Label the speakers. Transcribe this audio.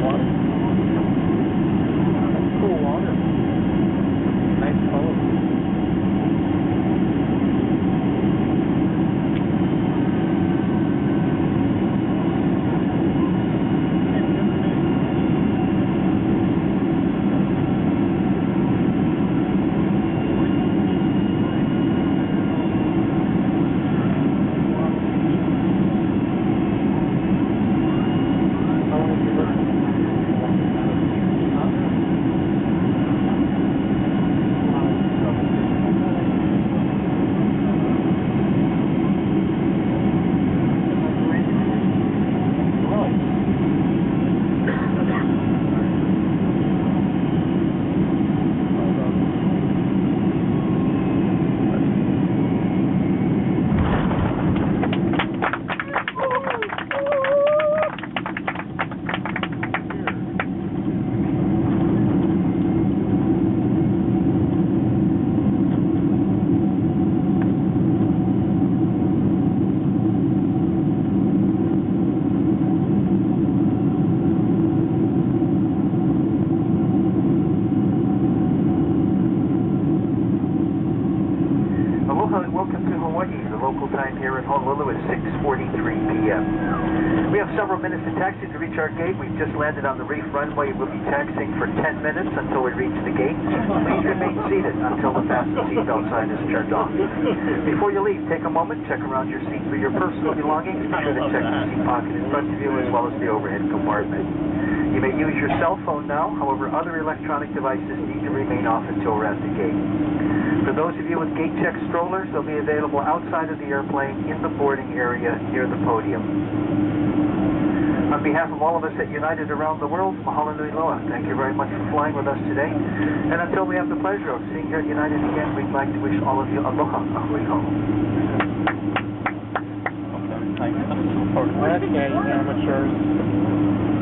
Speaker 1: Water. Cool water. Nice color.
Speaker 2: Welcome to Hawaii. The local time here in Honolulu is 6:43 p.m. We have several minutes to taxi to reach our gate. We've just landed on the reef runway. We'll be taxiing for 10 minutes until we reach the gate. Please remain seated until the fasten seatbelt sign is turned off. Before you leave, take a moment, check around your seat for your personal belongings. Be sure to check the seat pocket in front of you as well as the overhead compartment. You may use your cell phone now. However, other electronic devices need to remain off until we're at the gate. For those of you with gate check strollers, they'll be available outside of the airplane in the boarding area near the podium. On behalf of all of us at United around the world, mahalo nui loa. Thank you very much for flying with us today. And until we have the pleasure of seeing you at United again, we'd like to wish all of you aloha, ahui ho.
Speaker 1: Okay, amateurs.